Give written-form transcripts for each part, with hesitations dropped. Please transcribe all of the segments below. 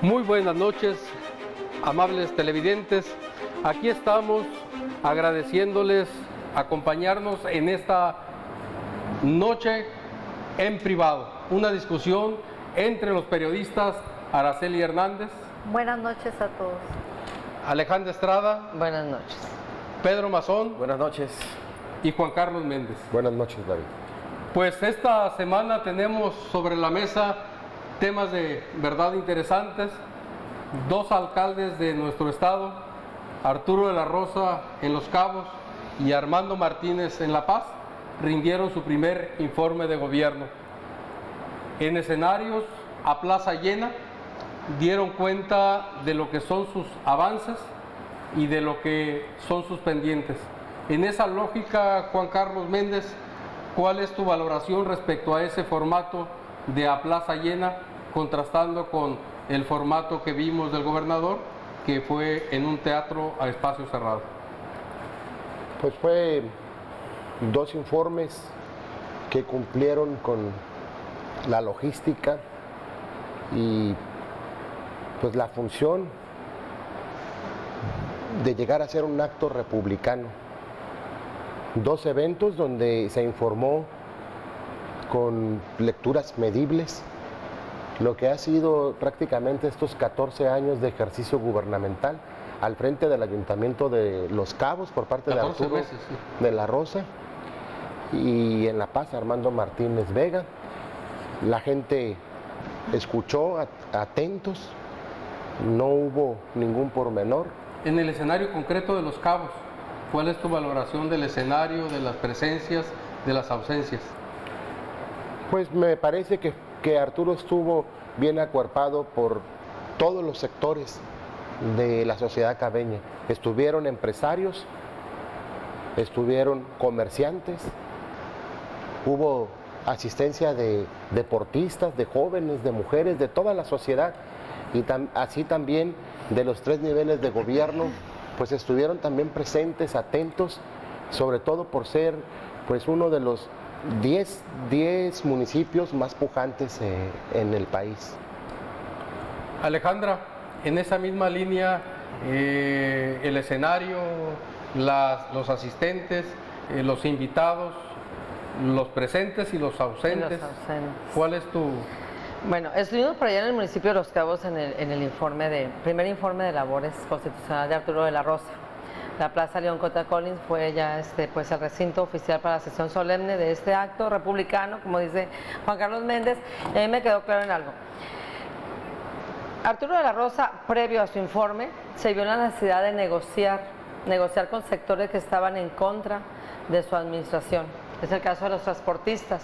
Muy buenas noches, amables televidentes. Aquí estamos agradeciéndoles acompañarnos en esta noche en privado. Una discusión entre los periodistas Araceli Hernández. Buenas noches a todos. Alejandra Estrada. Buenas noches. Pedro Mazón. Buenas noches. Y Juan Carlos Méndez. Buenas noches, David. Pues esta semana tenemos sobre la mesa temas de verdad interesantes. Dos alcaldes de nuestro estado, Arturo de la Rosa en Los Cabos y Armando Martínez en La Paz, rindieron su primer informe de gobierno. En escenarios a plaza llena, dieron cuenta de lo que son sus avances y de lo que son sus pendientes. En esa lógica, Juan Carlos Méndez, ¿cuál es tu valoración respecto a ese formato de a plaza llena, contrastando con el formato que vimos del gobernador, que fue en un teatro a espacio cerrado? Pues fue dos informes que cumplieron con la logística y pues la función de llegar a ser un acto republicano. Dos eventos donde se informó con lecturas medibles lo que ha sido prácticamente estos 14 años de ejercicio gubernamental al frente del Ayuntamiento de Los Cabos por parte de Arturo de la Rosa y en La Paz Armando Martínez Vega. La gente escuchó atentos, no hubo ningún pormenor. En el escenario concreto de Los Cabos, ¿cuál es tu valoración del escenario, de las presencias, de las ausencias? Pues me parece que Arturo estuvo bien acuerpado por todos los sectores de la sociedad cabeña. Estuvieron empresarios, estuvieron comerciantes, hubo asistencia de deportistas, de jóvenes, de mujeres, de toda la sociedad y así también de los tres niveles de gobierno, pues estuvieron también presentes, atentos, sobre todo por ser pues uno de los 10 municipios más pujantes en el país. Alejandra, en esa misma línea, el escenario, los asistentes, los invitados, los presentes y los ausentes. ¿Cuál es tu...? Bueno, estuvimos por allá en el municipio de Los Cabos en el primer informe de labores constitucional de Arturo de la Rosa. La Plaza León Cota Collins fue ya pues el recinto oficial para la sesión solemne de este acto republicano, como dice Juan Carlos Méndez, y a mí me quedó claro en algo. Arturo de la Rosa, previo a su informe, se vio la necesidad de negociar con sectores que estaban en contra de su administración. Es el caso de los transportistas,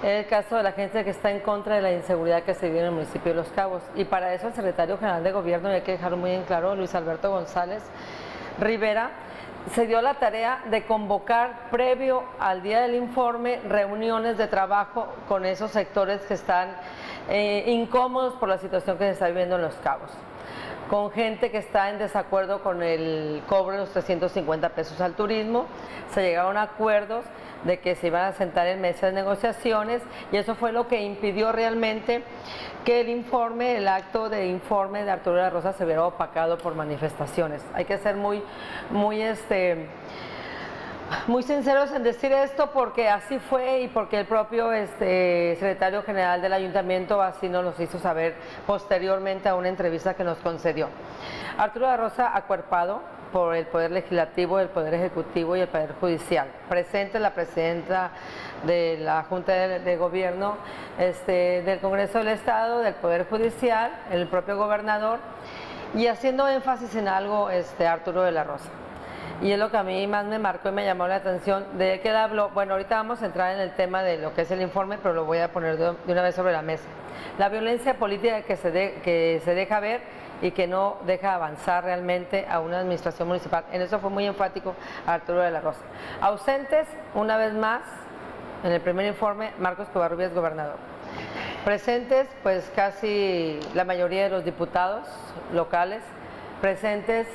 es el caso de la gente que está en contra de la inseguridad que se vive en el municipio de Los Cabos. Y para eso el secretario general de gobierno, y hay que dejarlo muy en claro, Luis Alberto González Rivera, se dio la tarea de convocar previo al día del informe reuniones de trabajo con esos sectores que están incómodos por la situación que se está viviendo en Los Cabos, con gente que está en desacuerdo con el cobro de los 350 pesos al turismo. Se llegaron a acuerdos de que se iban a sentar en mesas de negociaciones y eso fue lo que impidió realmente que el acto de informe de Arturo de la Rosa se viera opacado por manifestaciones. Hay que ser muy sinceros en decir esto, porque así fue y porque el propio secretario general del ayuntamiento así nos lo hizo saber posteriormente a una entrevista que nos concedió. Arturo de la Rosa acuerpado por el Poder Legislativo, el Poder Ejecutivo y el Poder Judicial. Presente la presidenta de la Junta de Gobierno del Congreso del Estado, del Poder Judicial, el propio gobernador, y haciendo énfasis en algo Arturo de la Rosa. Y es lo que a mí más me marcó y me llamó la atención, de que él habló. Bueno, ahorita vamos a entrar en el tema de lo que es el informe, pero lo voy a poner de una vez sobre la mesa. La violencia política que se deja ver y que no deja avanzar realmente a una administración municipal. En eso fue muy enfático Arturo de la Rosa. Ausentes, una vez más, en el primer informe, Marcos Covarrubias, gobernador. Presentes, pues casi la mayoría de los diputados locales. Presentes,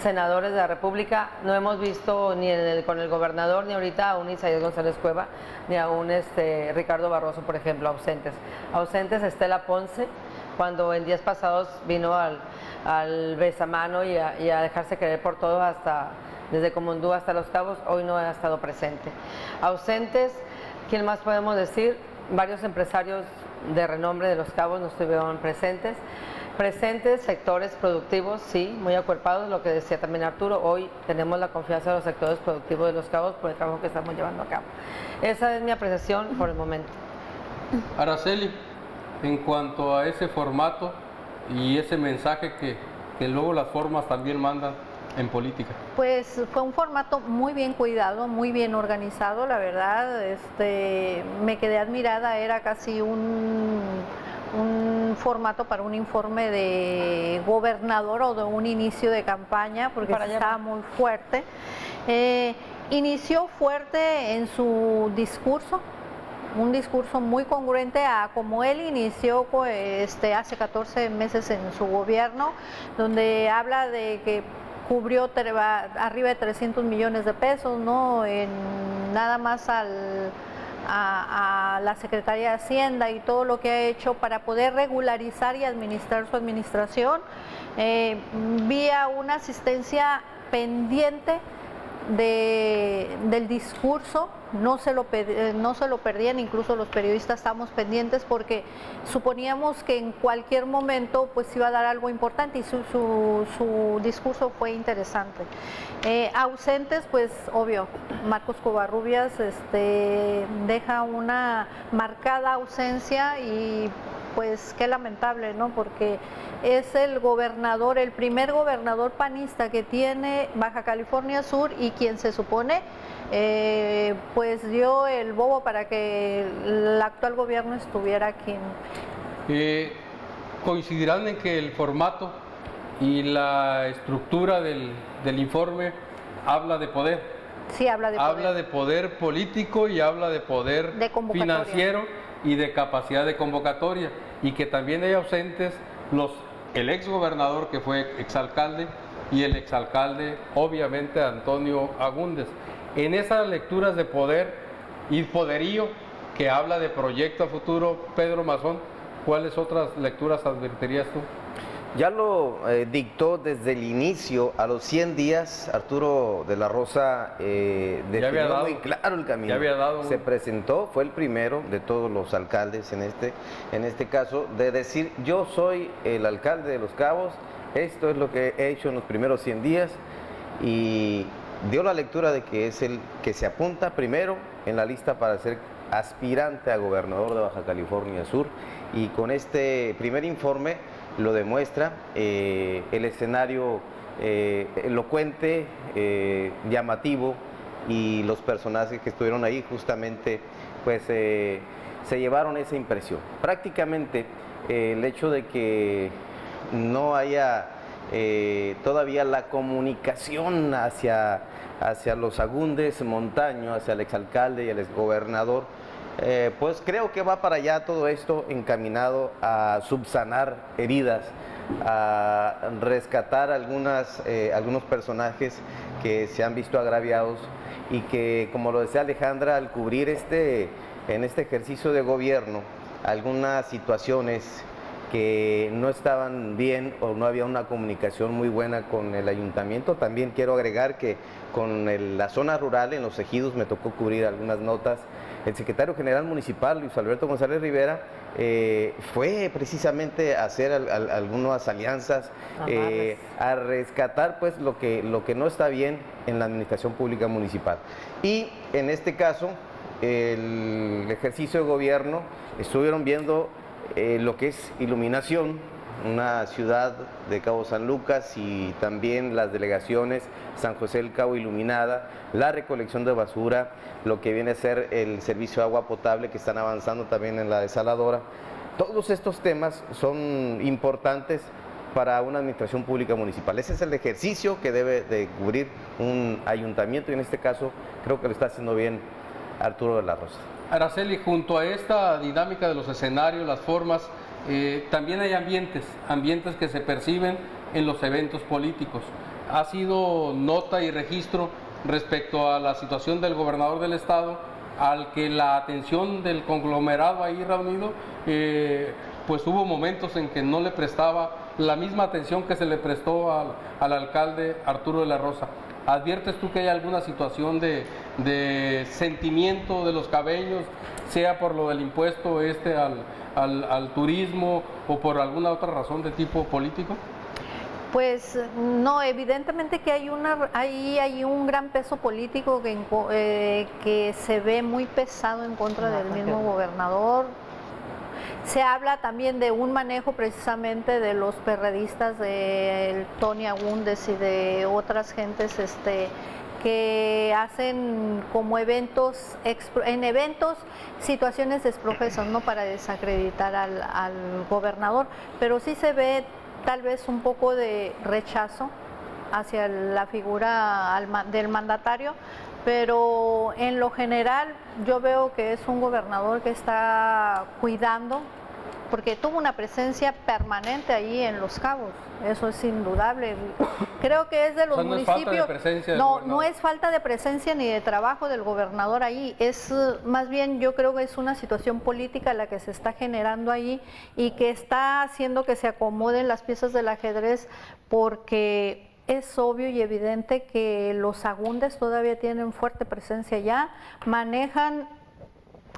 senadores de la República. No hemos visto ni con el gobernador, ni ahorita a un Isaías González Cueva, ni a un Ricardo Barroso, por ejemplo, ausentes. Ausentes Estela Ponce, cuando en días pasados vino al besamano y a dejarse querer por todos, desde Comondú hasta Los Cabos. Hoy no ha estado presente. Ausentes, ¿quién más podemos decir? Varios empresarios de renombre de Los Cabos no estuvieron presentes. Presentes sectores productivos, sí, muy acuerpados, lo que decía también Arturo. Hoy tenemos la confianza de los sectores productivos de Los Cabos por el trabajo que estamos llevando a cabo. Esa es mi apreciación por el momento. Araceli, en cuanto a ese formato y ese mensaje que luego las formas también mandan en política. Pues fue un formato muy bien cuidado, muy bien organizado, la verdad. Me quedé admirada, era casi un formato para un informe de gobernador o de un inicio de campaña, porque estaba muy fuerte. Inició fuerte en su discurso, un discurso muy congruente a como él inició hace 14 meses en su gobierno, donde habla de que cubrió arriba de 300 millones de pesos, ¿no? Nada más a la Secretaría de Hacienda y todo lo que ha hecho para poder regularizar y administrar su administración, vía una asistencia pendiente del discurso. No se lo perdían, incluso los periodistas estábamos pendientes porque suponíamos que en cualquier momento pues iba a dar algo importante, y su discurso fue interesante. Ausentes, pues obvio, Marcos Covarrubias deja una marcada ausencia, y pues qué lamentable, ¿no? Porque es el primer gobernador panista que tiene Baja California Sur, y quien se supone pues dio el bobo para que el actual gobierno estuviera aquí. Coincidirán en que el formato y la estructura del informe habla de poder. Sí, habla de poder. Habla de poder político y habla de poder financiero y de capacidad de convocatoria, y que también hay ausentes el exgobernador, que fue exalcalde, y el exalcalde, obviamente, Antonio Agúndez. En esas lecturas de poder y poderío que habla de proyecto a futuro, Pedro Mazón, ¿cuáles otras lecturas advertirías tú? Ya lo dictó desde el inicio, a los 100 días, Arturo de la Rosa definió muy claro el camino. Se presentó, fue el primero de todos los alcaldes en este caso, de decir: yo soy el alcalde de Los Cabos, esto es lo que he hecho en los primeros 100 días, y dio la lectura de que es el que se apunta primero en la lista para ser aspirante a gobernador de Baja California Sur, y con este primer informe lo demuestra. El escenario elocuente, llamativo, y los personajes que estuvieron ahí justamente pues se llevaron esa impresión. Prácticamente el hecho de que no haya todavía la comunicación hacia los Agúndez Montaño, hacia el exalcalde y el exgobernador, pues creo que va para allá todo esto encaminado a subsanar heridas, a rescatar algunos personajes que se han visto agraviados, y que, como lo decía Alejandra, al cubrir en este ejercicio de gobierno algunas situaciones que no estaban bien o no había una comunicación muy buena con el ayuntamiento. También quiero agregar que con la zona rural, en los ejidos, me tocó cubrir algunas notas. El secretario general municipal, Luis Alberto González Rivera, fue precisamente a hacer algunas alianzas, a rescatar pues lo que no está bien en la administración pública municipal. Y en este caso, el ejercicio de gobierno, estuvieron viendo lo que es iluminación, una ciudad de Cabo San Lucas, y también las delegaciones San José del Cabo iluminada, la recolección de basura, lo que viene a ser el servicio de agua potable, que están avanzando también en la desaladora. Todos estos temas son importantes para una administración pública municipal. Ese es el ejercicio que debe de cubrir un ayuntamiento, y en este caso creo que lo está haciendo bien Arturo de la Rosa. Araceli, junto a esta dinámica de los escenarios, las formas, también hay ambientes que se perciben en los eventos políticos. Ha sido nota y registro respecto a la situación del gobernador del estado, al que la atención del conglomerado ahí reunido pues hubo momentos en que no le prestaba la misma atención que se le prestó al alcalde Arturo de la Rosa. ¿Adviertes tú que hay alguna situación de sentimiento de los cabeños, sea por lo del impuesto al turismo o por alguna otra razón de tipo político? Pues no, evidentemente que hay un gran peso político que se ve muy pesado en contra del mismo gobernador. Se habla también de un manejo precisamente de los perredistas, de Tony Agúndez y de otras gentes que hacen como eventos, situaciones desprofesas, ¿no?, para desacreditar al gobernador, pero sí se ve tal vez un poco de rechazo hacia la figura del mandatario, pero en lo general yo veo que es un gobernador que está cuidando, porque tuvo una presencia permanente ahí en Los Cabos, eso es indudable. Creo que es de los municipios. No es falta de presencia ni de trabajo del gobernador ahí, es más bien, yo creo que es una situación política la que se está generando ahí y que está haciendo que se acomoden las piezas del ajedrez, porque es obvio y evidente que los Agúndez todavía tienen fuerte presencia allá, manejan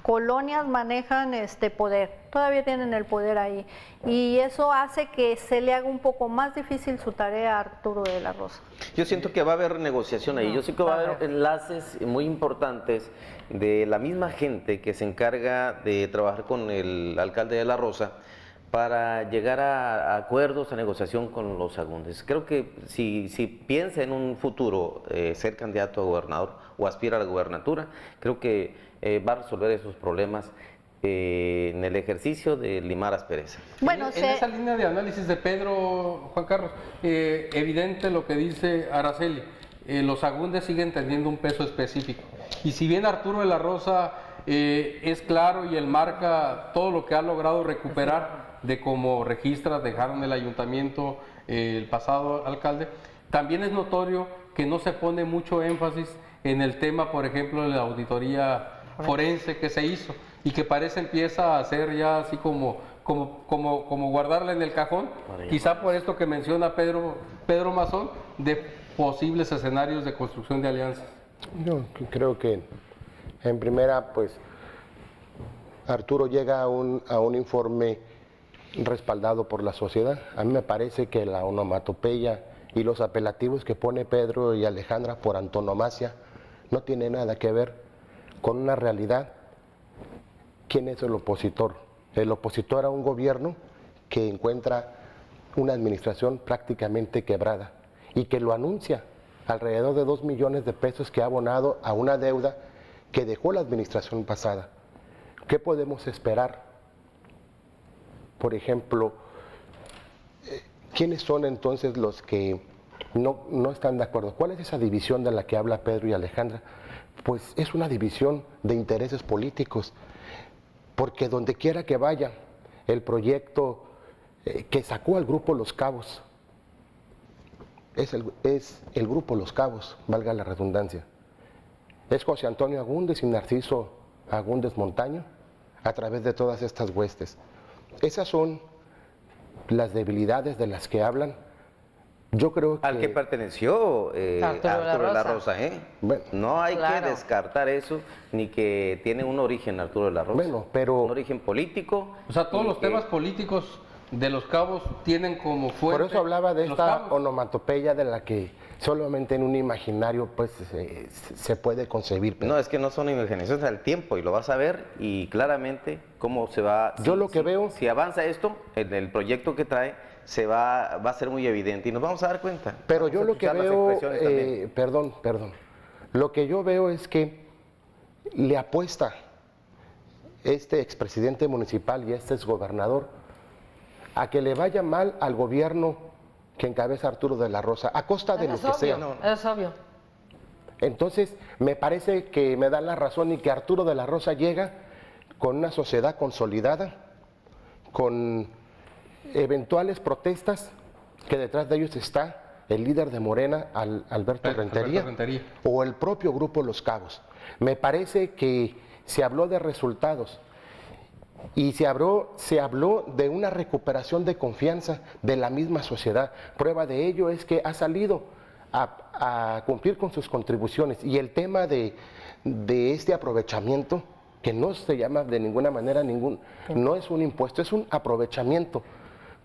colonias, manejan poder, todavía tienen el poder ahí, y eso hace que se le haga un poco más difícil su tarea a Arturo de la Rosa. Yo siento que va a haber negociación ahí, yo siento que va a haber enlaces muy importantes de la misma gente que se encarga de trabajar con el alcalde de la Rosa para llegar a acuerdos, a negociación con los Agúndez. Creo que si piensa en un futuro ser candidato a gobernador o aspira a la gubernatura, creo que va a resolver esos problemas en el ejercicio de limar asperezas. Bueno, en esa línea de análisis de Pedro, Juan Carlos, evidente lo que dice Araceli, los Agúndez siguen teniendo un peso específico. Y si bien Arturo de la Rosa es claro y él marca todo lo que ha logrado recuperar de cómo dejaron el ayuntamiento el pasado alcalde, también es notorio que no se pone mucho énfasis en el tema, por ejemplo, de la auditoría forense que se hizo y que empieza a ser ya así como guardarla en el cajón, quizá por esto que menciona Pedro Mazón, de posibles escenarios de construcción de alianzas. Yo creo que en primera, pues, Arturo llega a un informe respaldado por la sociedad. A mí me parece que la onomatopeya y los apelativos que pone Pedro y Alejandra por antonomasia no tiene nada que ver con una realidad. ¿Quién es el opositor? El opositor a un gobierno que encuentra una administración prácticamente quebrada y que lo anuncia, alrededor de 2 millones de pesos que ha abonado a una deuda que dejó la administración pasada. ¿Qué podemos esperar? Por ejemplo, ¿quiénes son entonces los que no están de acuerdo? ¿Cuál es esa división de la que habla Pedro y Alejandra? Pues es una división de intereses políticos, porque donde quiera que vaya, el proyecto que sacó al Grupo Los Cabos, es el Grupo Los Cabos, valga la redundancia. Es José Antonio Agúndez y Narciso Agúndez Montaño, a través de todas estas huestes. Esas son las debilidades de las que hablan. Yo creo que... Al que perteneció Arturo de la Rosa, Bueno, no hay que descartar eso, ni que tiene un origen Arturo de la Rosa. Bueno, pero... Un origen político. O sea, todos los temas políticos de Los Cabos tienen como fuente... Por eso hablaba de esta onomatopeya de la que solamente en un imaginario pues se puede concebir. No, es que no son imaginaciones al tiempo, y lo vas a ver y claramente cómo se va... Yo lo que veo... Si avanza esto, en el proyecto que trae, va a ser muy evidente y nos vamos a dar cuenta. Pero yo lo que veo... perdón. Lo que yo veo es que le apuesta este expresidente municipal y este exgobernador a que le vaya mal al gobierno que encabeza Arturo de la Rosa, a costa de lo que sea. Es obvio. Entonces, me parece que me dan la razón y que Arturo de la Rosa llega con una sociedad consolidada, con eventuales protestas, que detrás de ellos está el líder de Morena, Alberto Rentería, o el propio Grupo Los Cabos. Me parece que se habló de resultados Y se habló de una recuperación de confianza de la misma sociedad. Prueba de ello es que ha salido a cumplir con sus contribuciones. Y el tema de este aprovechamiento, que no se llama de ninguna manera no es un impuesto, es un aprovechamiento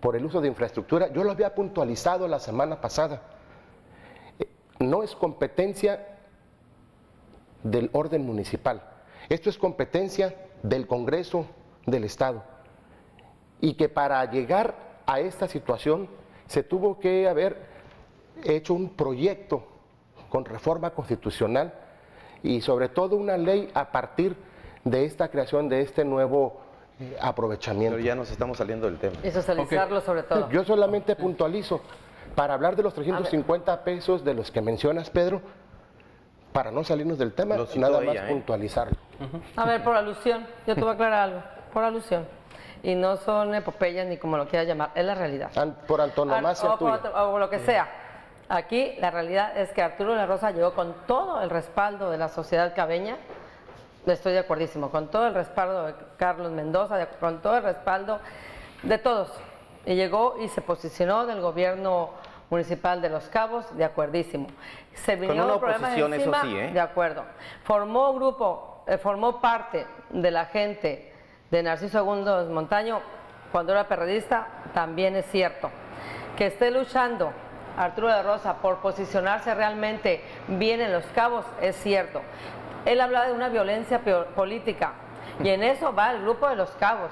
por el uso de infraestructura. Yo lo había puntualizado la semana pasada. No es competencia del orden municipal. Esto es competencia del Congreso del Estado, y que para llegar a esta situación se tuvo que haber hecho un proyecto con reforma constitucional y sobre todo una ley a partir de esta creación de este nuevo aprovechamiento. Pero ya nos estamos saliendo del tema. Y socializarlo sobre todo. Yo solamente puntualizo, para hablar de los 350 pesos de los que mencionas, Pedro, para no salirnos del tema, nada más puntualizarlo. A ver, por alusión, yo te voy a aclarar algo, por alusión. Y no son epopeyas ni como lo quieras llamar, es la realidad. Por antonomasia tuya. O lo que sea. Aquí la realidad es que Arturo de la Rosa llegó con todo el respaldo de la sociedad cabeña, estoy de acuerdísimo, con todo el respaldo de Carlos Mendoza, con todo el respaldo de todos. Y llegó y se posicionó del gobierno municipal de Los Cabos, de acuerdísimo. Se vinieron con una problemas oposición, encima, eso sí, de acuerdo. Formó parte de la gente de Narciso Agúndez Montaño cuando era perredista, también es cierto. Que esté luchando Arturo de la Rosa por posicionarse realmente bien en Los Cabos, es cierto. Él habla de una violencia política y en eso va el grupo de Los Cabos,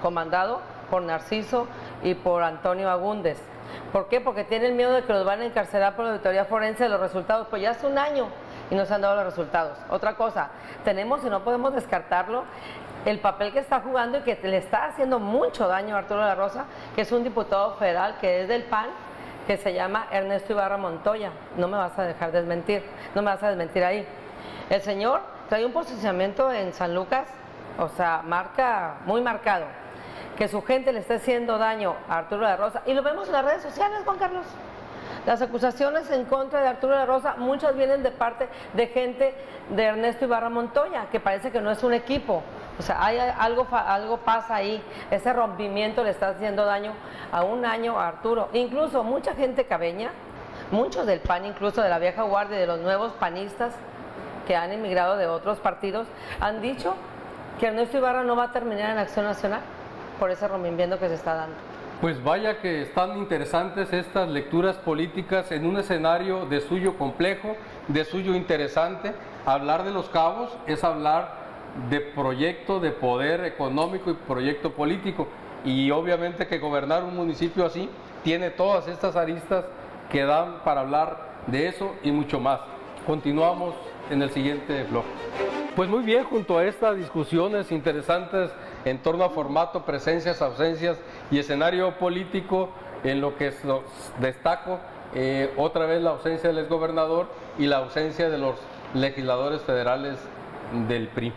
comandado por Narciso y por Antonio Agúndez. ¿Por qué? Porque tienen miedo de que los van a encarcelar por la auditoría forense de los resultados. Pues ya hace un año y no se han dado los resultados. Otra cosa, tenemos y no podemos descartarlo, el papel que está jugando y que le está haciendo mucho daño a Arturo de la Rosa, que es un diputado federal que es del PAN, que se llama Ernesto Ibarra Montoya. No me vas a dejar desmentir, no me vas a desmentir ahí. El señor trae un posicionamiento en San Lucas, o sea, muy marcado. Que su gente le esté haciendo daño a Arturo de la Rosa, y lo vemos en las redes sociales, Juan Carlos. Las acusaciones en contra de Arturo de la Rosa, muchas vienen de parte de gente de Ernesto Ibarra Montoya, que parece que no es un equipo. O sea, algo pasa ahí, ese rompimiento le está haciendo daño a un año a Arturo. Incluso mucha gente cabeña, muchos del PAN, incluso de la vieja guardia, de los nuevos panistas que han emigrado de otros partidos, han dicho que Ernesto Ibarra no va a terminar en Acción Nacional por ese rompimiento que se está dando. Pues vaya que están interesantes estas lecturas políticas en un escenario de suyo complejo, de suyo interesante. Hablar de Los Cabos es hablar de proyecto de poder económico y proyecto político. Y obviamente que gobernar un municipio así tiene todas estas aristas que dan para hablar de eso y mucho más. Continuamos en el siguiente bloque. Pues muy bien, junto a estas discusiones interesantes en torno a formato, presencias, ausencias y escenario político, en lo que destaco otra vez la ausencia del exgobernador y la ausencia de los legisladores federales del PRI.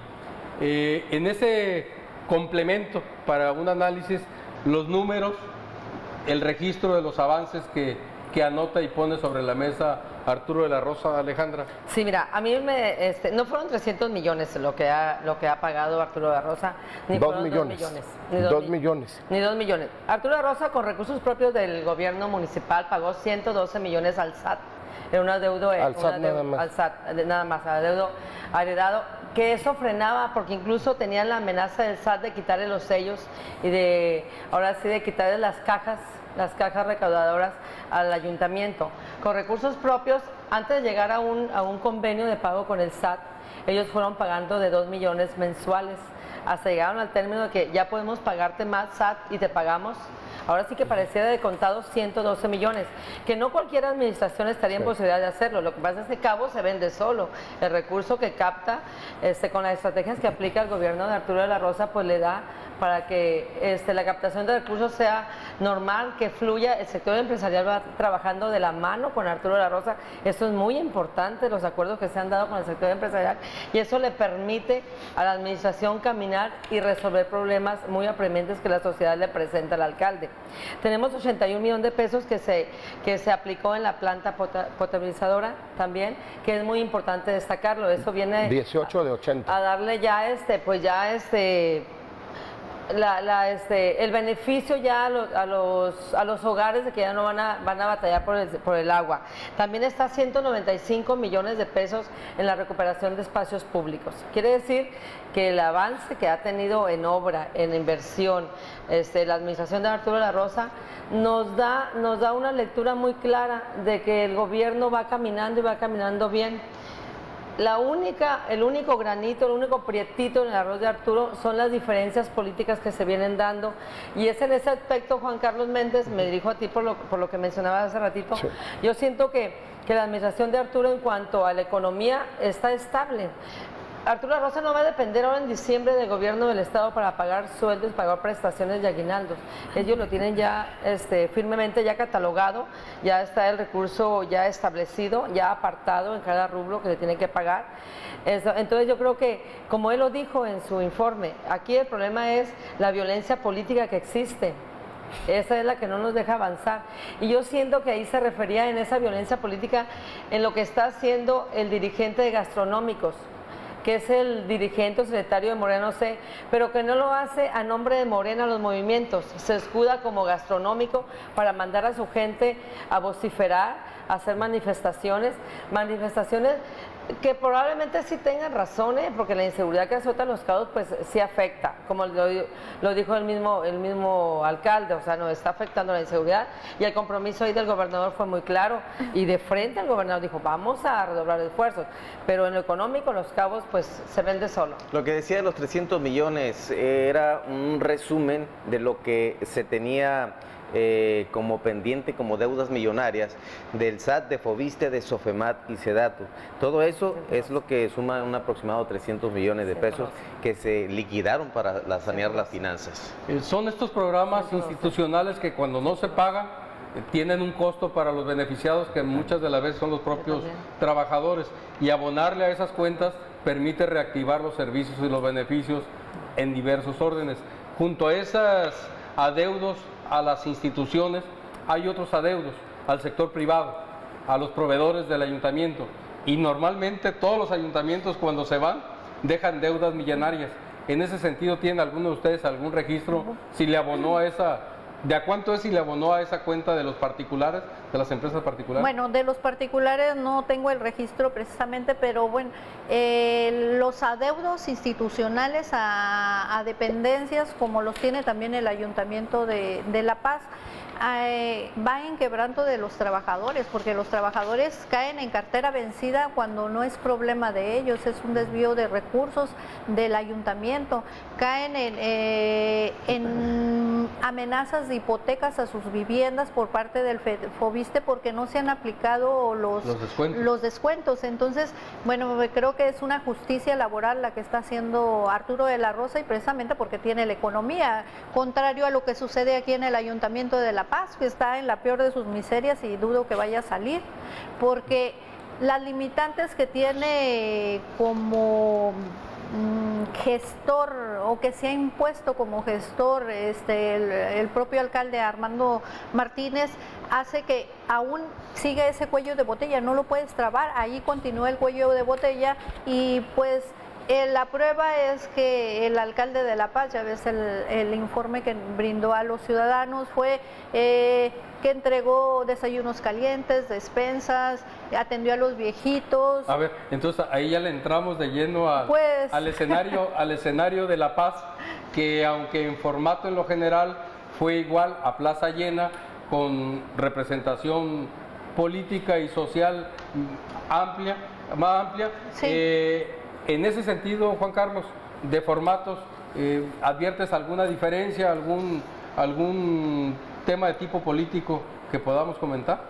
En ese complemento para un análisis, los números, el registro de los avances que anota y pone sobre la mesa Arturo de la Rosa, Alejandra. Sí, mira, a mí no fueron 300 millones lo que ha pagado Arturo de la Rosa, ni 2 millones. 2 millones. Ni 2 millones. Arturo de la Rosa, con recursos propios del gobierno municipal, pagó 112 millones al SAT. Era un adeudo al SAT nada más. Al SAT, nada más, al adeudo heredado, que eso frenaba porque incluso tenían la amenaza del SAT de quitarle los sellos y de quitarle las cajas recaudadoras al ayuntamiento. Con recursos propios, antes de llegar a un convenio de pago con el SAT, ellos fueron pagando de 2 millones mensuales, hasta llegaron al término de que ya podemos pagarte más SAT y te pagamos. Ahora sí que pareciera de contado 112 millones, que no cualquier administración estaría en posibilidad de hacerlo. Lo que pasa es que Cabo se vende solo. El recurso que capta con las estrategias que aplica el gobierno de Arturo de la Rosa, pues le da para que la captación de recursos sea normal, que fluya. El sector empresarial va trabajando de la mano con Arturo de la Rosa. Esto es muy importante, los acuerdos que se han dado con el sector empresarial, y eso le permite a la administración caminar y resolver problemas muy apremiantes que la sociedad le presenta al alcalde. Tenemos 81 millones de pesos que se aplicó en la planta potabilizadora también, que es muy importante destacarlo. Eso viene 18 de 80. A darle ya el beneficio ya a los hogares de que ya no van a batallar por el agua. También está 195 millones de pesos en la recuperación de espacios públicos. Quiere decir que el avance que ha tenido en obra, en inversión, la administración de Arturo de la Rosa, nos da una lectura muy clara de que el gobierno va caminando y va caminando bien. El único granito, el único prietito en el arroz de Arturo son las diferencias políticas que se vienen dando, y es en ese aspecto, Juan Carlos Méndez, me dirijo a ti por lo que mencionabas hace ratito. Sí. Yo siento que la administración de Arturo en cuanto a la economía está estable. Arturo de la Rosa no va a depender ahora en diciembre del gobierno del estado para pagar sueldos, pagar prestaciones de aguinaldos. Ellos lo tienen ya firmemente ya catalogado, ya está el recurso ya establecido, ya apartado en cada rubro que se tiene que pagar. Entonces yo creo que, como él lo dijo en su informe, aquí el problema es la violencia política que existe. Esa es la que no nos deja avanzar, y yo siento que ahí se refería en esa violencia política en lo que está haciendo el dirigente de Gastronómicos, que es el dirigente o secretario de Morena, no sé, pero que no lo hace a nombre de Morena los movimientos, se escuda como Gastronómico para mandar a su gente a vociferar, a hacer manifestaciones que probablemente sí tengan razón, porque la inseguridad que azota Los Cabos pues sí afecta, como lo dijo el mismo alcalde, o sea, nos está afectando la inseguridad, y el compromiso ahí del gobernador fue muy claro, y de frente el gobernador dijo, vamos a redoblar esfuerzos, pero en lo económico Los Cabos pues se vende solo. Lo que decía de los 300 millones era un resumen de lo que se tenía como pendiente, como deudas millonarias del SAT, de Fobiste, de Sofemat y Sedatu. Todo eso es lo que suma un aproximado 300 millones de pesos que se liquidaron para sanear las finanzas. Son estos programas institucionales que cuando no se pagan tienen un costo para los beneficiados, que muchas de las veces son los propios trabajadores, y abonarle a esas cuentas permite reactivar los servicios y los beneficios en diversos órdenes. Junto a esos adeudos a las instituciones, hay otros adeudos al sector privado, a los proveedores del ayuntamiento, y normalmente todos los ayuntamientos cuando se van dejan deudas millonarias. En ese sentido, ¿tiene alguno de ustedes algún registro si le abonó a esa, de a cuánto es si le abonó a esa cuenta de los particulares, de las empresas particulares? Bueno, de los particulares no tengo el registro precisamente, pero bueno, los adeudos institucionales a dependencias, como los tiene también el Ayuntamiento de La Paz, va en quebranto de los trabajadores, porque los trabajadores caen en cartera vencida cuando no es problema de ellos, es un desvío de recursos del ayuntamiento, caen en amenazas de hipotecas a sus viviendas por parte del Fobiste porque no se han aplicado los descuentos. Entonces, bueno, creo que es una justicia laboral la que está haciendo Arturo de la Rosa, y precisamente porque tiene la economía, contrario a lo que sucede aquí en el Ayuntamiento de La Paz, que está en la peor de sus miserias, y dudo que vaya a salir, porque las limitantes que tiene como gestor, o que se ha impuesto como gestor el propio alcalde Armando Martínez, hace que aún siga ese cuello de botella, no lo puedes trabar, ahí continúa el cuello de botella, y pues la prueba es que el alcalde de La Paz, ya ves el informe que brindó a los ciudadanos, fue que entregó desayunos calientes, despensas, atendió a los viejitos. A ver, entonces ahí ya le entramos de lleno al escenario de La Paz, que aunque en formato en lo general fue igual a plaza llena, con representación política y social más amplia. Sí. En ese sentido, Juan Carlos, de formatos, ¿adviertes alguna diferencia, algún tema de tipo político que podamos comentar?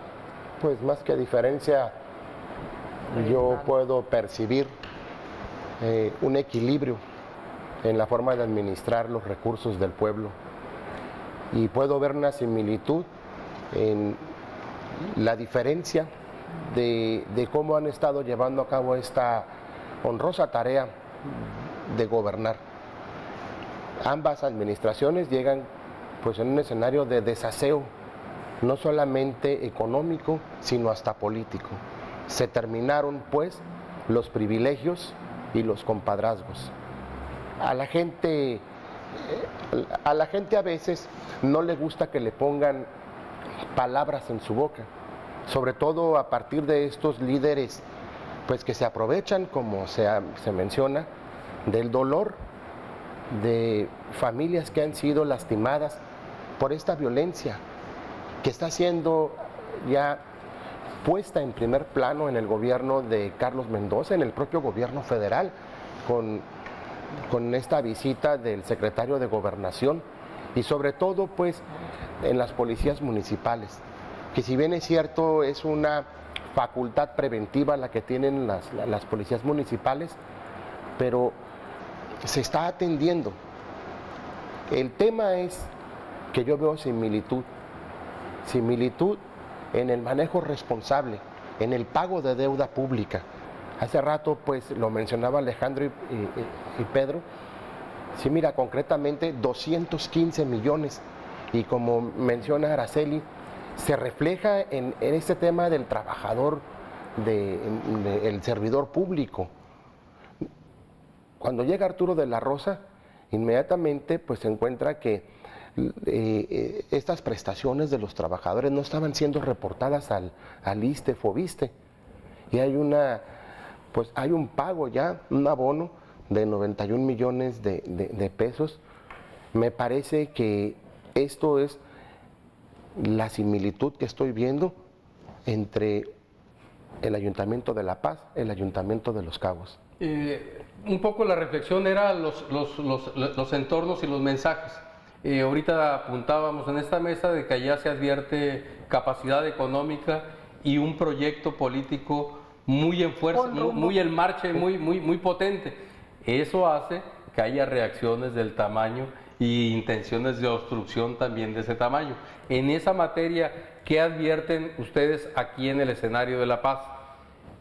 Pues más que diferencia, yo puedo percibir un equilibrio en la forma de administrar los recursos del pueblo, y puedo ver una similitud en la diferencia de cómo han estado llevando a cabo esta honrosa tarea de gobernar. Ambas administraciones llegan pues en un escenario de desaseo, no solamente económico, sino hasta político. Se terminaron pues los privilegios y los compadrazgos. A la gente a la gente a veces no le gusta que le pongan palabras en su boca, sobre todo a partir de estos líderes pues que se aprovechan, como se menciona, del dolor de familias que han sido lastimadas por esta violencia que está siendo ya puesta en primer plano en el gobierno de Carlos Mendoza, en el propio gobierno federal, con esta visita del secretario de Gobernación y sobre todo pues en las policías municipales, que si bien es cierto es una facultad preventiva la que tienen las policías municipales, pero se está atendiendo. El tema es que yo veo similitud en el manejo responsable, en el pago de deuda pública. Hace rato pues lo mencionaba Alejandro y Pedro, sí, mira, concretamente 215 millones y como menciona Araceli, se refleja en este tema del trabajador, el servidor público. Cuando llega Arturo de la Rosa, inmediatamente pues se encuentra que estas prestaciones de los trabajadores no estaban siendo reportadas al ISSSTE, FOBISSTE, y hay un pago ya, un abono de 91 millones de pesos. Me parece que esto es la similitud que estoy viendo entre el Ayuntamiento de La Paz, el Ayuntamiento de Los Cabos. Un poco la reflexión era los entornos y los mensajes. Ahorita apuntábamos en esta mesa de que allá se advierte capacidad económica y un proyecto político muy en fuerza, muy en marcha, muy potente. Eso hace que haya reacciones del tamaño y intenciones de obstrucción también de ese tamaño. En esa materia, ¿qué advierten ustedes aquí en el escenario de La Paz?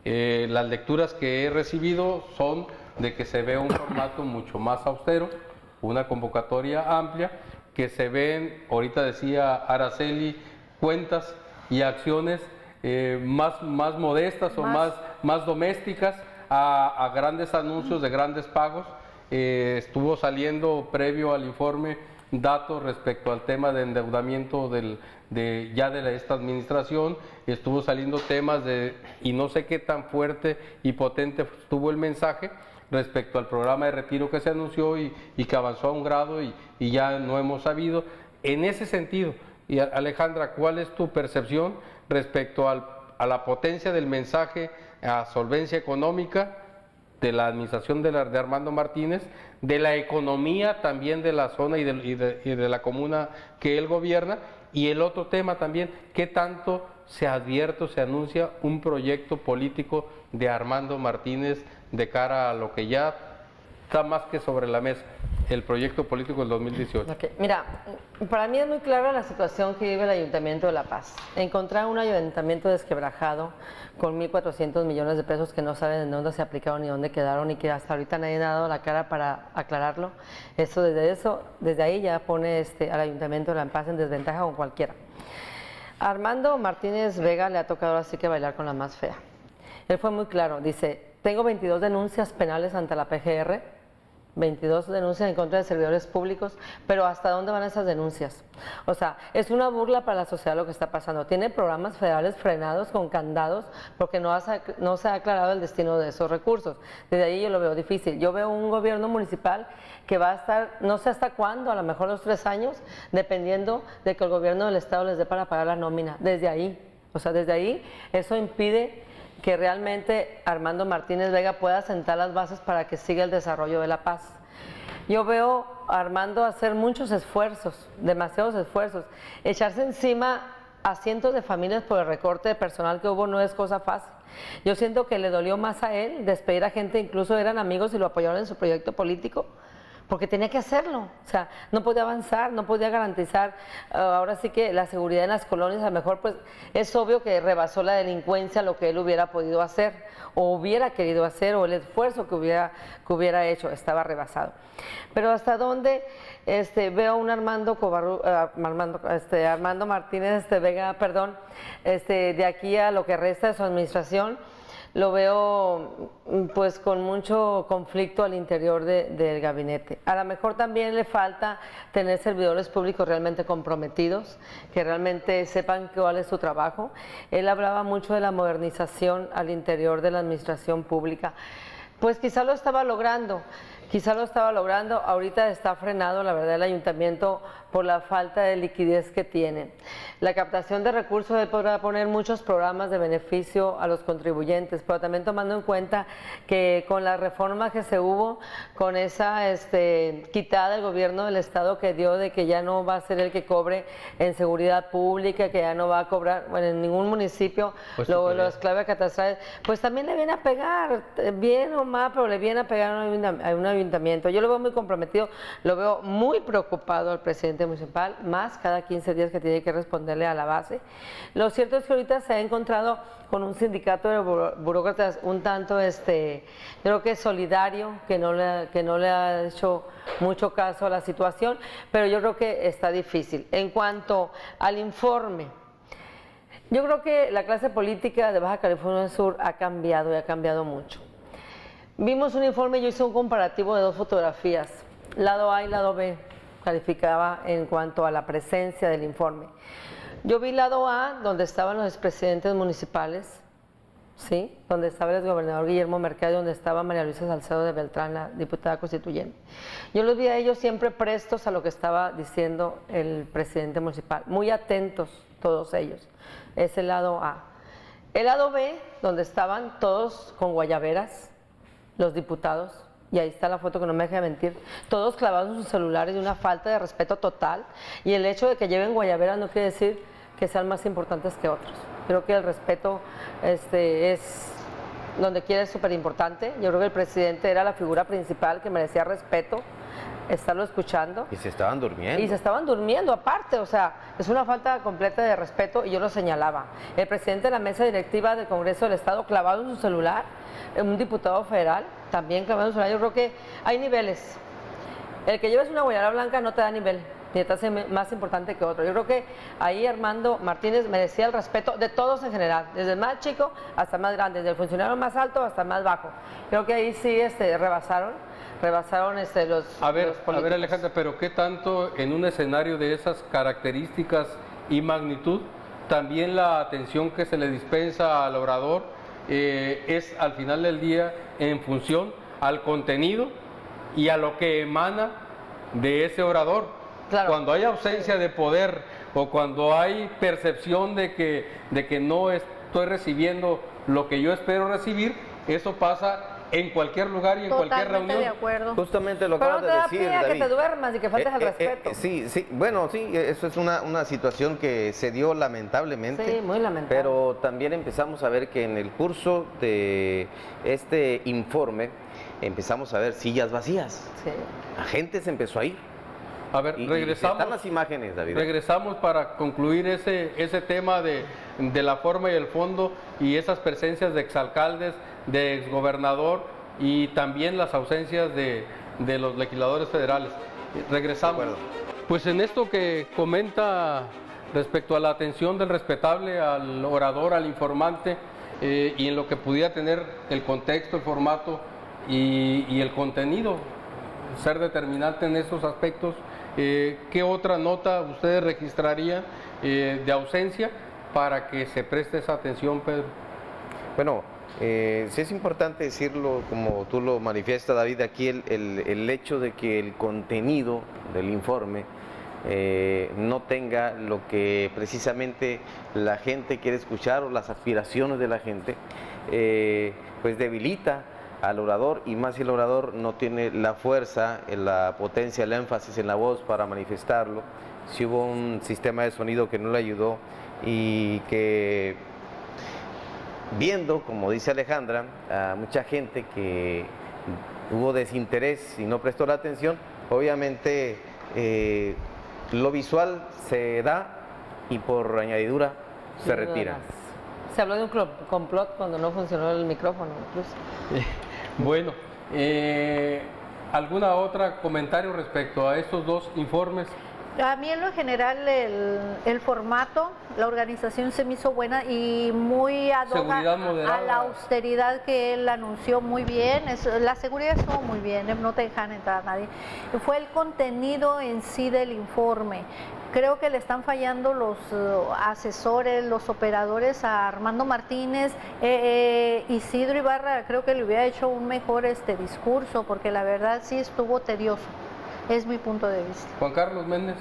Las lecturas que he recibido son de que se ve un formato mucho más austero, una convocatoria amplia, que se ven, ahorita decía Araceli, cuentas y acciones más modestas o más domésticas a grandes anuncios de grandes pagos. Estuvo saliendo previo al informe datos respecto al tema de endeudamiento de esta administración, estuvo saliendo temas y no sé qué tan fuerte y potente estuvo el mensaje respecto al programa de retiro que se anunció y que avanzó a un grado y ya no hemos sabido. En ese sentido, y Alejandra, ¿cuál es tu percepción respecto a la potencia del mensaje a solvencia económica de la administración de Armando Martínez, de la economía también de la zona y de la comuna que él gobierna? Y el otro tema también, ¿qué tanto se advierte o se anuncia un proyecto político de Armando Martínez de cara a lo que ya está más que sobre la mesa, el proyecto político del 2018? Okay. Mira, para mí es muy clara la situación que vive el Ayuntamiento de La Paz. Encontrar un ayuntamiento desquebrajado con 1.400 millones de pesos que no saben en dónde se aplicaron ni dónde quedaron y que hasta ahorita nadie ha dado la cara para aclararlo. Desde ahí ya pone al Ayuntamiento de La Paz en desventaja con cualquiera. Armando Martínez Vega le ha tocado así que bailar con la más fea. Él fue muy claro, dice: tengo 22 denuncias penales ante la PGR, 22 denuncias en contra de servidores públicos, pero ¿hasta dónde van esas denuncias? O sea, es una burla para la sociedad lo que está pasando. Tiene programas federales frenados con candados porque no se ha aclarado el destino de esos recursos. Desde ahí yo lo veo difícil. Yo veo un gobierno municipal que va a estar, no sé hasta cuándo, a lo mejor los 3 años, dependiendo de que el gobierno del estado les dé para pagar la nómina. Desde ahí, eso impide que realmente Armando Martínez Vega pueda sentar las bases para que siga el desarrollo de La Paz. Yo veo a Armando hacer muchos esfuerzos, demasiados esfuerzos. Echarse encima a cientos de familias por el recorte de personal que hubo no es cosa fácil. Yo siento que le dolió más a él despedir a gente, incluso eran amigos y lo apoyaron en su proyecto político, porque tenía que hacerlo, o sea, no podía avanzar, no podía garantizar, ahora sí que la seguridad en las colonias. A lo mejor pues es obvio que rebasó la delincuencia lo que él hubiera podido hacer, o hubiera querido hacer, o el esfuerzo que hubiera hecho, estaba rebasado. Pero hasta dónde veo a un Armando Martínez Vega, de aquí a lo que resta de su administración, lo veo pues con mucho conflicto al interior del gabinete. A lo mejor también le falta tener servidores públicos realmente comprometidos, que realmente sepan cuál es su trabajo. Él hablaba mucho de la modernización al interior de la administración pública. Pues quizá lo estaba logrando, ahorita está frenado, la verdad, el ayuntamiento por la falta de liquidez que tiene. La captación de recursos, él podrá poner muchos programas de beneficio a los contribuyentes, pero también tomando en cuenta que con la reforma que se hubo, con esa quitada del gobierno del estado que dio de que ya no va a ser el que cobre en seguridad pública, que ya no va a cobrar, bueno, en ningún municipio los claves catastrales, pues también le viene a pegar, bien o mal, pero le viene a pegar a un ayuntamiento. Yo lo veo muy comprometido, lo veo muy preocupado al presidente municipal, más cada 15 días que tiene que responderle a la base. Lo cierto es que ahorita se ha encontrado con un sindicato de burócratas un tanto, creo que solidario, que no le ha hecho mucho caso a la situación, pero yo creo que está difícil. En cuanto al informe, yo creo que la clase política de Baja California Sur ha cambiado y ha cambiado mucho. Vimos un informe, yo hice un comparativo de dos fotografías, lado A y lado B, calificaba en cuanto a la presencia del informe. Yo vi lado A, donde estaban los expresidentes municipales, ¿sí? Donde estaba el gobernador Guillermo Mercado, donde estaba María Luisa Salcedo de Beltrán, la diputada constituyente. Yo los vi a ellos siempre prestos a lo que estaba diciendo el presidente municipal, muy atentos todos ellos. Es el lado A. El lado B, donde estaban todos con guayaberas, los diputados, y ahí está la foto que no me deja de mentir, todos clavados en sus celulares, de una falta de respeto total, y el hecho de que lleven guayaberas no quiere decir que sean más importantes que otros. Creo que el respeto es donde quiera es súper importante. Yo creo que el presidente era la figura principal que merecía respeto, estarlo escuchando. Y se estaban durmiendo. Y se estaban durmiendo aparte, o sea, es una falta completa de respeto y yo lo señalaba. El presidente de la mesa directiva del Congreso del Estado clavado en su celular, un diputado federal también clavado en su celular. Yo creo que hay niveles. El que lleves una guayabera blanca no te da nivel, ni te hace más importante que otro. Yo creo que ahí Armando Martínez merecía el respeto de todos en general, desde el más chico hasta el más grande, desde el funcionario más alto hasta el más bajo. Creo que ahí sí rebasaron los A ver, políticos. Alejandra, pero ¿qué tanto en un escenario de esas características y magnitud, también la atención que se le dispensa al orador es al final del día en función al contenido y a lo que emana de ese orador? Claro. Cuando hay ausencia de poder o cuando hay percepción de que no estoy recibiendo lo que yo espero recibir, eso pasa en cualquier lugar y en cualquier reunión. Totalmente de acuerdo. Justamente lo Pero acabas no de te da decir, pena David. que te duermas y que faltes al respeto. Sí, bueno, sí, eso es una situación que se dio lamentablemente. Sí, muy lamentable. Pero también empezamos a ver que en el curso de este informe empezamos a ver sillas vacías. Sí. La gente se empezó a ir. A ver, Y regresamos. están las imágenes, David. Regresamos para concluir ese tema de la forma y el fondo y esas presencias de exalcaldes, de exgobernador y también las ausencias de los legisladores federales. Regresamos. Pues en esto que comenta respecto a la atención del respetable al orador, al informante, y en lo que pudiera tener el contexto, el formato y el contenido, ser determinante en esos aspectos, ¿qué otra nota ustedes registrarían de ausencia para que se preste esa atención, Pedro? Bueno, sí es importante decirlo, como tú lo manifiestas, David, aquí el hecho de que el contenido del informe no tenga lo que precisamente la gente quiere escuchar o las aspiraciones de la gente, pues debilita al orador, y más si el orador no tiene la fuerza, la potencia, el énfasis en la voz para manifestarlo. Si hubo un sistema de sonido que no le ayudó y que, viendo, como dice Alejandra, a mucha gente que hubo desinterés y no prestó la atención, obviamente lo visual se da y por añadidura se retira. Se habló de un complot cuando no funcionó el micrófono, incluso. Bueno, ¿alguna otra comentario respecto a estos dos informes? A mí en lo general el formato, la organización se me hizo buena y muy ad hoc a la austeridad que él anunció, muy bien. La seguridad estuvo muy bien, no te dejan entrar a nadie. Fue el contenido en sí del informe. Creo que le están fallando los asesores, los operadores a Armando Martínez. Isidro Ibarra creo que le hubiera hecho un mejor discurso, porque la verdad sí estuvo tedioso. Es mi punto de vista. Juan Carlos Méndez.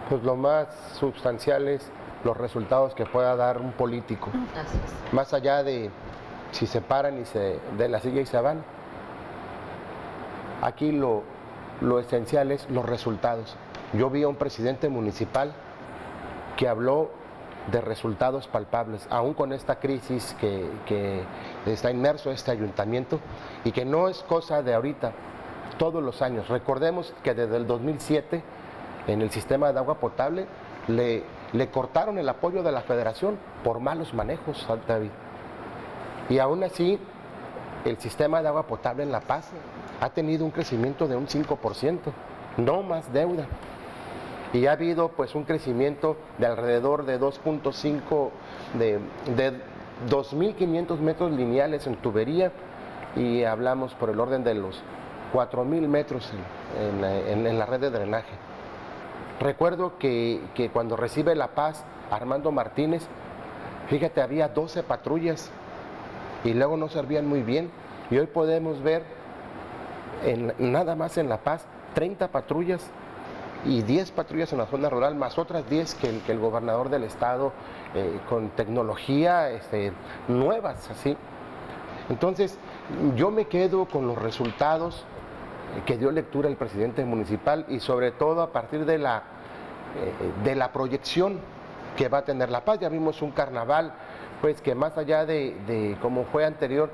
Pues lo más sustancial es los resultados que pueda dar un político. Gracias. Más allá de si se paran de la silla y se van. Aquí lo esencial es los resultados. Yo vi a un presidente municipal que habló de resultados palpables, aún con esta crisis que está inmerso este ayuntamiento y que no es cosa de ahorita, todos los años. Recordemos que desde el 2007 en el sistema de agua potable le cortaron el apoyo de la federación por malos manejos, David. Y aún así el sistema de agua potable en La Paz ha tenido un crecimiento de un 5%, no más deuda. Y ha habido pues un crecimiento de alrededor de 2.5, de 2.500 metros lineales en tubería, y hablamos por el orden de los 4.000 metros en la red de drenaje. Recuerdo que cuando recibe La Paz Armando Martínez, fíjate, había 12 patrullas y luego no servían muy bien, y hoy podemos ver nada más en La Paz 30 patrullas y 10 patrullas en la zona rural, más otras 10 que el gobernador del estado, con tecnología nuevas, así. Entonces, yo me quedo con los resultados que dio lectura el presidente municipal, y sobre todo a partir de la proyección que va a tener La Paz. Ya vimos un carnaval, pues que más allá de como fue anterior,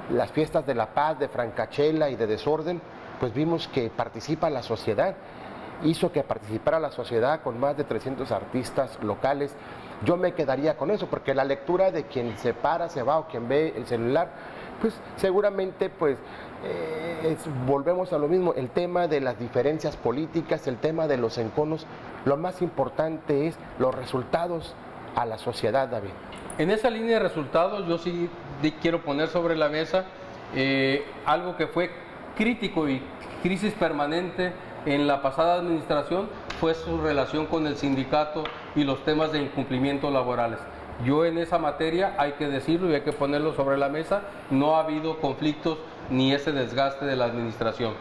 las fiestas de La Paz, de francachela y de desorden, pues vimos que participa la sociedad. Hizo que participara la sociedad con más de 300 artistas locales. Yo me quedaría con eso, porque la lectura de quien se para, se va, o quien ve el celular, pues seguramente pues volvemos a lo mismo, el tema de las diferencias políticas, el tema de los enconos. Lo más importante es los resultados a la sociedad, David. En esa línea de resultados yo sí quiero poner sobre la mesa algo que fue crítico y crisis permanente en la pasada administración, fue su relación con el sindicato y los temas de incumplimientos laborales. Yo en esa materia, hay que decirlo y hay que ponerlo sobre la mesa, no ha habido conflictos ni ese desgaste de la administración.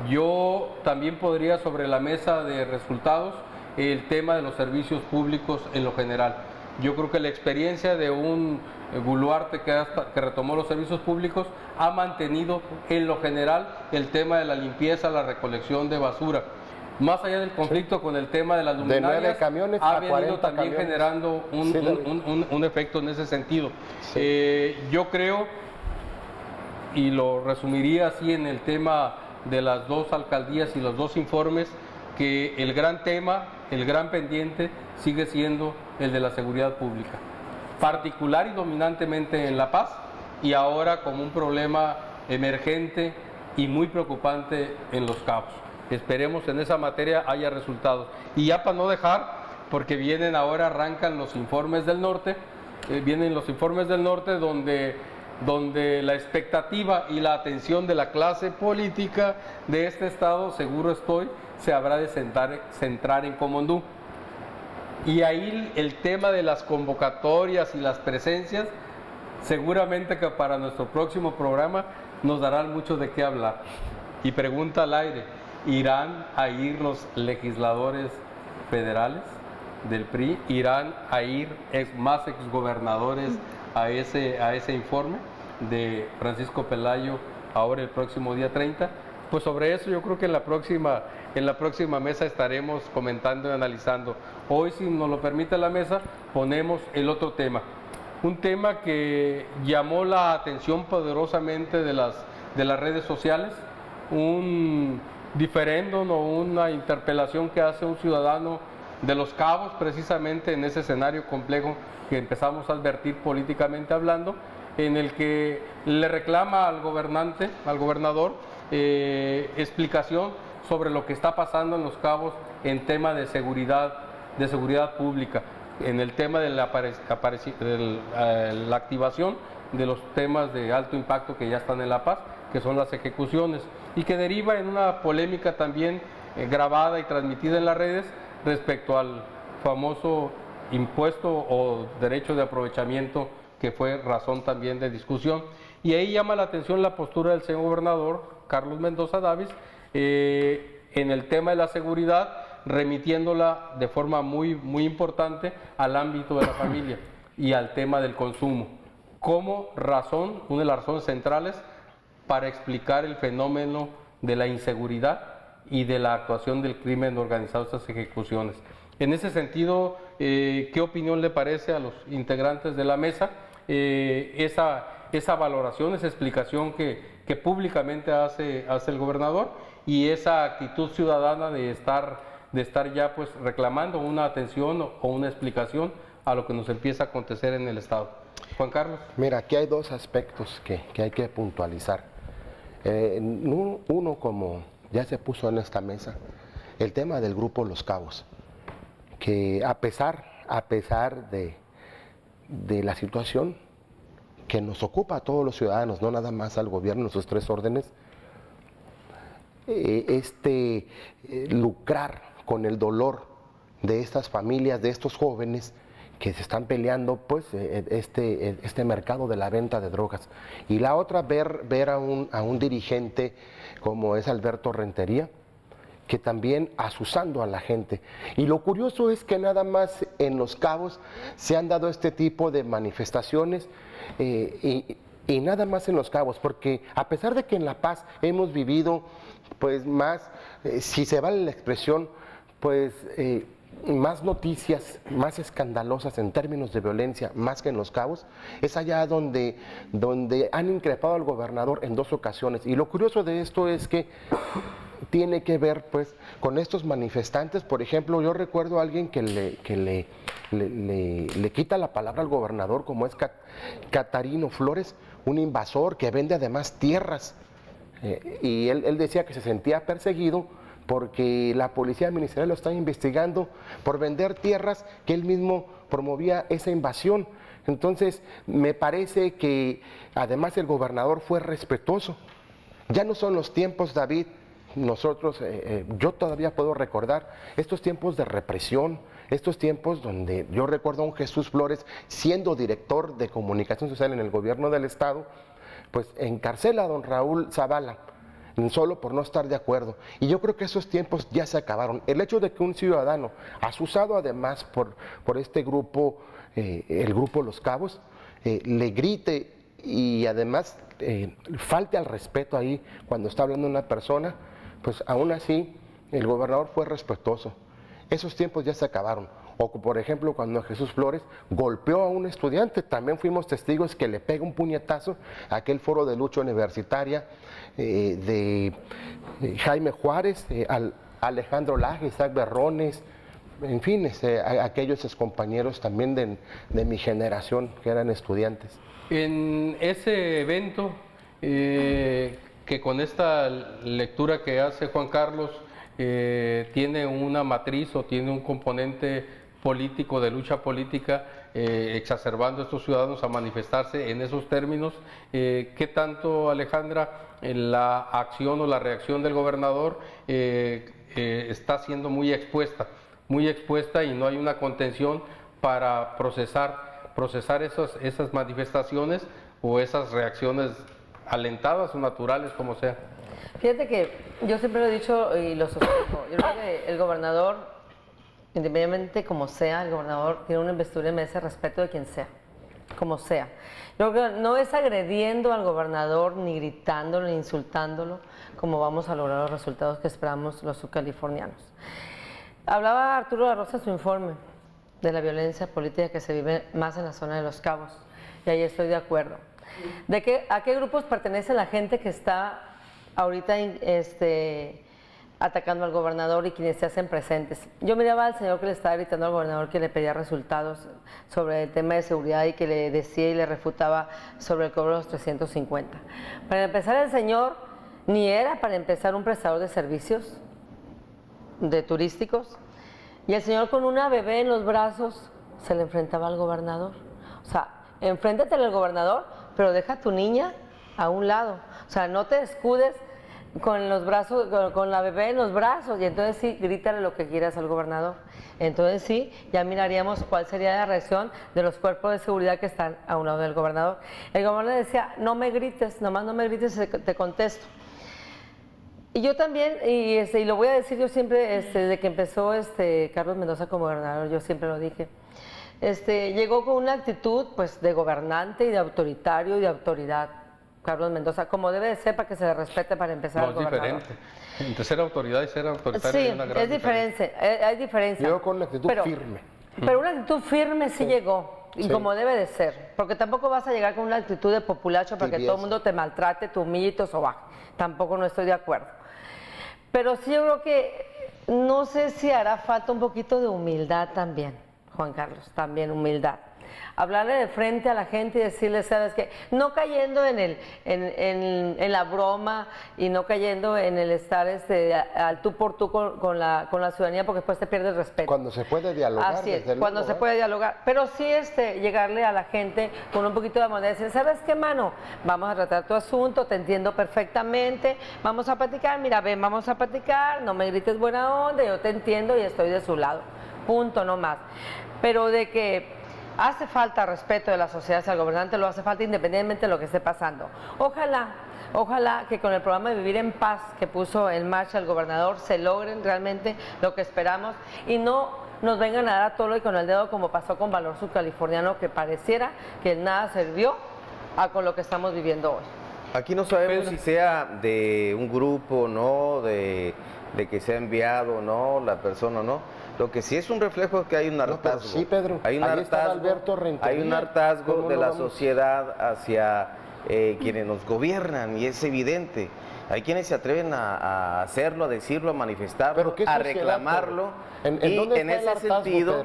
Yo también podría sobre la mesa de resultados el tema de los servicios públicos en lo general. Yo creo que la experiencia de un Boluarte que retomó los servicios públicos ha mantenido en lo general el tema de la limpieza, la recolección de basura. Más allá del conflicto con el tema de las luminarias, de 9 camiones ha a venido 40 también camiones. generando un efecto en ese sentido. Sí. Yo creo, y lo resumiría así en el tema de las dos alcaldías y los dos informes, que el gran tema, el gran pendiente sigue siendo el de la seguridad pública, particular y dominantemente en La Paz, y ahora como un problema emergente y muy preocupante en Los Cabos. Esperemos en esa materia haya resultados. Y ya para no dejar, porque vienen ahora, arrancan los informes del norte, donde la expectativa y la atención de la clase política de este estado, seguro estoy, se habrá de centrar en Comondú. Y ahí el tema de las convocatorias y las presencias, seguramente que para nuestro próximo programa nos darán mucho de qué hablar. Y pregunta al aire, ¿irán a ir los legisladores federales del PRI? ¿Irán a ir más exgobernadores a ese informe de Francisco Pelayo ahora el próximo día 30? Pues sobre eso yo creo que en la próxima mesa estaremos comentando y analizando. Hoy, si nos lo permite la mesa, ponemos el otro tema. Un tema que llamó la atención poderosamente de las redes sociales, un diferéndum o una interpelación que hace un ciudadano de Los Cabos, precisamente en ese escenario complejo que empezamos a advertir políticamente hablando, en el que le reclama al gobernador, explicación sobre lo que está pasando en Los Cabos en tema de seguridad pública, en el tema de la activación de los temas de alto impacto que ya están en La Paz, que son las ejecuciones, y que deriva en una polémica también grabada y transmitida en las redes respecto al famoso impuesto o derecho de aprovechamiento, que fue razón también de discusión. Y ahí llama la atención la postura del señor gobernador Carlos Mendoza Davis en el tema de la seguridad, remitiéndola de forma muy importante al ámbito de la familia y al tema del consumo, como razón, una de las razones centrales para explicar el fenómeno de la inseguridad y de la actuación del crimen organizado, estas ejecuciones. En ese sentido, ¿qué opinión le parece a los integrantes de la mesa esa valoración, esa explicación que públicamente hace el gobernador, y esa actitud ciudadana de estar ya pues reclamando una atención o una explicación a lo que nos empieza a acontecer en el Estado? Juan Carlos. Mira, aquí hay dos aspectos que hay que puntualizar. Uno, como ya se puso en esta mesa, el tema del grupo Los Cabos, que a pesar de la situación que nos ocupa a todos los ciudadanos, no nada más al gobierno en sus tres órdenes, lucrar con el dolor de estas familias, de estos jóvenes que se están peleando pues este mercado de la venta de drogas. Y la otra, ver a un dirigente como es Alberto Rentería, que también asusando a la gente. Y lo curioso es que nada más en Los Cabos se han dado este tipo de manifestaciones y nada más en Los Cabos, porque a pesar de que en La Paz hemos vivido pues más, si se vale la expresión, pues más noticias, más escandalosas en términos de violencia, más que en Los Cabos, es allá donde han increpado al gobernador en 2 ocasiones. Y lo curioso de esto es que tiene que ver pues con estos manifestantes. Por ejemplo, yo recuerdo a alguien que le quita la palabra al gobernador, como es Catarino Flores, un invasor que vende además tierras, y él decía que se sentía perseguido porque la policía ministerial lo está investigando por vender tierras, que él mismo promovía esa invasión. Entonces me parece que además el gobernador fue respetuoso. Ya no son los tiempos, David, nosotros, yo todavía puedo recordar estos tiempos de represión, estos tiempos donde yo recuerdo a un Jesús Flores siendo director de comunicación social en el gobierno del estado, pues encarcela a don Raúl Zavala, solo por no estar de acuerdo. Y yo creo que esos tiempos ya se acabaron. El hecho de que un ciudadano, asusado además por este grupo, el grupo Los Cabos, le grite y además falte al respeto ahí cuando está hablando una persona, pues aún así el gobernador fue respetuoso. Esos tiempos ya se acabaron. O por ejemplo, cuando Jesús Flores golpeó a un estudiante, también fuimos testigos que le pega un puñetazo a aquel foro de lucha universitaria de Jaime Juárez, Alejandro Laje, Isaac Berrones, en fin, aquellos excompañeros también de mi generación que eran estudiantes. En ese evento, que con esta lectura que hace Juan Carlos, tiene una matriz o tiene un componente político, de lucha política, exacerbando a estos ciudadanos a manifestarse en esos términos. ¿Qué tanto, Alejandra, la acción o la reacción del gobernador está siendo muy expuesta y no hay una contención para procesar esas manifestaciones o esas reacciones alentadas o naturales, como sea? Fíjate que yo siempre lo he dicho y lo sostengo. Yo creo que el gobernador, independientemente como sea, el gobernador tiene una investidura y merece respeto de quien sea, como sea. Yo creo que no es agrediendo al gobernador, ni gritándolo, ni insultándolo, como vamos a lograr los resultados que esperamos los subcalifornianos. Hablaba Arturo de la Rosa en su informe de la violencia política que se vive más en la zona de Los Cabos, y ahí estoy de acuerdo. ¿A qué grupos pertenece la gente que está ahorita atacando al gobernador y quienes se hacen presentes? Yo miraba al señor que le estaba gritando al gobernador, que le pedía resultados sobre el tema de seguridad y que le decía y le refutaba sobre el cobro de los 350. Para empezar, el señor ni era para empezar un prestador de servicios, de turísticos, y el señor con una bebé en los brazos se le enfrentaba al gobernador. O sea, enfréntate al gobernador, pero deja a tu niña a un lado. O sea, no te escudes con los brazos, con la bebé en los brazos, y entonces sí, grítale lo que quieras al gobernador. Entonces sí, ya miraríamos cuál sería la reacción de los cuerpos de seguridad que están a un lado del gobernador. El gobernador decía, no me grites, nomás no me grites, te contesto. Y yo también, y lo voy a decir yo siempre, desde que empezó Carlos Mendoza como gobernador, yo siempre lo dije, llegó con una actitud pues de gobernante y de autoritario y de autoridad. Carlos Mendoza, como debe de ser para que se le respete para empezar al gobernador. Es diferente. Entre ser autoridad y ser autoritario sí, hay una gran diferencia. Hay diferencia. Llegó con una actitud firme. Pero una actitud firme sí llegó, y como debe de ser, porque tampoco vas a llegar con una actitud de populacho para que todo el mundo te maltrate, te humille y te sobaje. Tampoco no estoy de acuerdo. Pero sí yo creo que, no sé si hará falta un poquito de humildad también, Juan Carlos, también humildad. Hablarle de frente a la gente y decirle, ¿sabes qué? No cayendo en la broma y no cayendo en el estar al tú por tú con la ciudadanía, porque después te pierdes el respeto. Cuando se puede dialogar. Así es, cuando se puede dialogar. Pero sí llegarle a la gente con un poquito de amor, decir, ¿sabes qué, mano? Vamos a tratar tu asunto, te entiendo perfectamente, vamos a platicar, mira, ven, vamos a platicar, no me grites buena onda, yo te entiendo y estoy de su lado. Punto, no más. Pero de que hace falta respeto de la sociedad hacia el gobernante, lo hace falta independientemente de lo que esté pasando. Ojalá que con el programa de Vivir en Paz que puso en marcha el gobernador se logren realmente lo que esperamos y no nos vengan a dar a tolo y con el dedo como pasó con Valor Subcaliforniano, que pareciera que nada sirvió con lo que estamos viviendo hoy. Aquí no sabemos si sea de un grupo, ¿no? De que sea enviado, ¿no? La persona, ¿no? Lo que sí es un reflejo es que hay un hartazgo. Sí, Pedro. Hay un hartazgo de la sociedad hacia quienes nos gobiernan, y es evidente. Hay quienes se atreven a hacerlo, a decirlo, a manifestarlo, a reclamarlo. En ese sentido,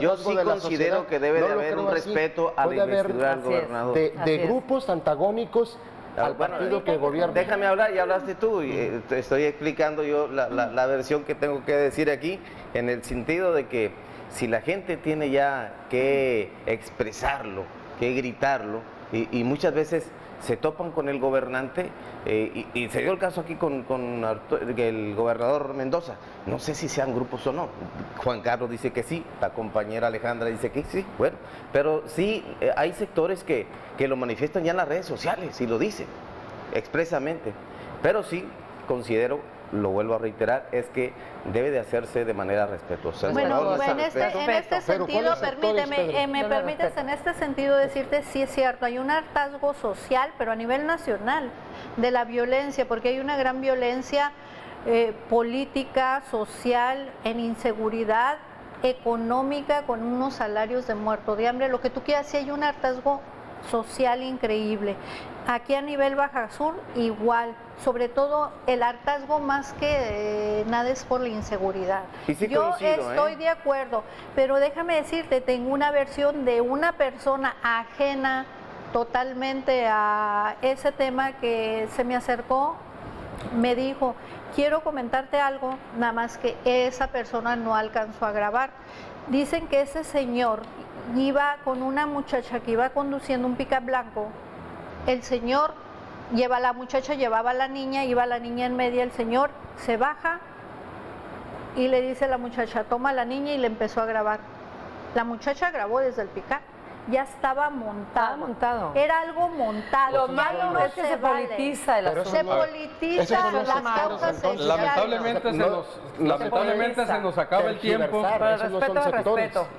yo sí considero que debe de haber un respeto a la investidura del gobernador. De grupos antagónicos al partido que gobierna. Déjame hablar, ya hablaste tú, y te estoy explicando yo la versión que tengo que decir aquí, en el sentido de que si la gente tiene ya que expresarlo, que gritarlo, y muchas veces se topan con el gobernante, y se dio el caso aquí con el gobernador Mendoza. No sé si sean grupos o no. Juan Carlos dice que sí, la compañera Alejandra dice que sí, bueno, pero sí hay sectores que lo manifiestan ya en las redes sociales y lo dicen expresamente. Pero sí considero, lo vuelvo a reiterar, es que debe de hacerse de manera respetuosa. Bueno, en este sentido, permíteme, me permites en este sentido decirte, sí es cierto, hay un hartazgo social, pero a nivel nacional, de la violencia, porque hay una gran violencia política, social, en inseguridad económica, con unos salarios de muerto de hambre, lo que tú quieras, sí hay un hartazgo social increíble. Aquí a nivel Baja Sur igual, sobre todo el hartazgo más que nada es por la inseguridad. Sí, yo estoy de acuerdo, pero déjame decirte, tengo una versión de una persona ajena totalmente a ese tema que se me acercó, me dijo, quiero comentarte algo, nada más que esa persona no alcanzó a grabar. Dicen que ese señor iba con una muchacha que iba conduciendo un pickup blanco. El señor lleva a la muchacha, llevaba a la niña, iba la niña en media, el señor se baja y le dice a la muchacha, toma a la niña, y le empezó a grabar. La muchacha grabó desde el pickup, ya estaba montado. Era algo montado. Lo malo es que se politiza el asunto. Se politiza las causas sociales. Lamentablemente se nos acaba el tiempo.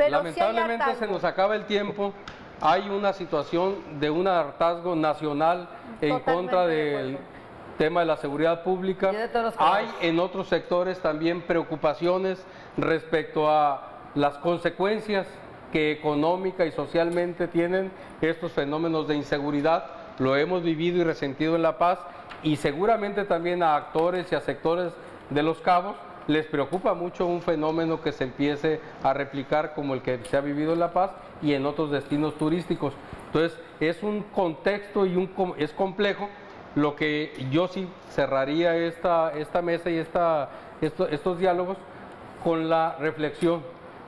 Lamentablemente se nos acaba el tiempo. Hay una situación de un hartazgo nacional en contra del tema de la seguridad pública. Hay en otros sectores también preocupaciones respecto a las consecuencias que económica y socialmente tienen estos fenómenos de inseguridad. Lo hemos vivido y resentido en La Paz, y seguramente también a actores y a sectores de Los Cabos les preocupa mucho un fenómeno que se empiece a replicar como el que se ha vivido en La Paz y en otros destinos turísticos. Entonces es un contexto y es complejo. Lo que yo sí cerraría esta mesa y estos diálogos con la reflexión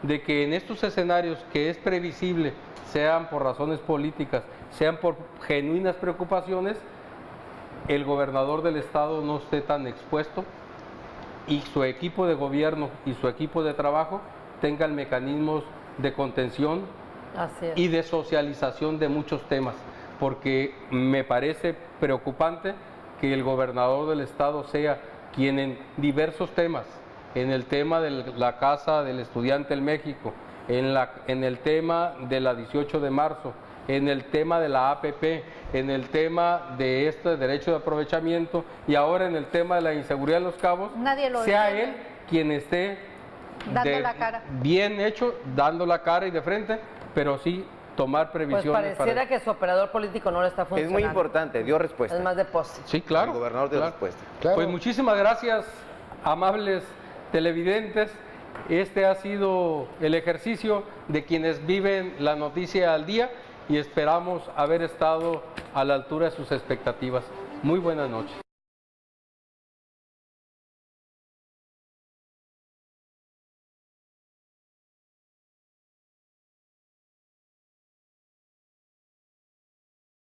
de que en estos escenarios que es previsible, sean por razones políticas, sean por genuinas preocupaciones, el gobernador del estado no esté tan expuesto y su equipo de gobierno y su equipo de trabajo tengan mecanismos de contención y de socialización de muchos temas, porque me parece preocupante que el gobernador del estado sea quien en diversos temas, en el tema de la Casa del Estudiante en México, en el tema de la 18 de marzo, en el tema de la APP, en el tema de este derecho de aprovechamiento y ahora en el tema de la inseguridad en Los Cabos, sea él quien esté dando la cara. Bien hecho, dando la cara y de frente, pero sí tomar previsiones. Pues pareciera que su operador político no le está funcionando. Es muy importante, dio respuesta. Es más de poste. Sí, claro. El gobernador dio respuesta. Claro. Pues muchísimas gracias, amables televidentes. Este ha sido el ejercicio de quienes viven la noticia al día y esperamos haber estado a la altura de sus expectativas. Muy buenas noches.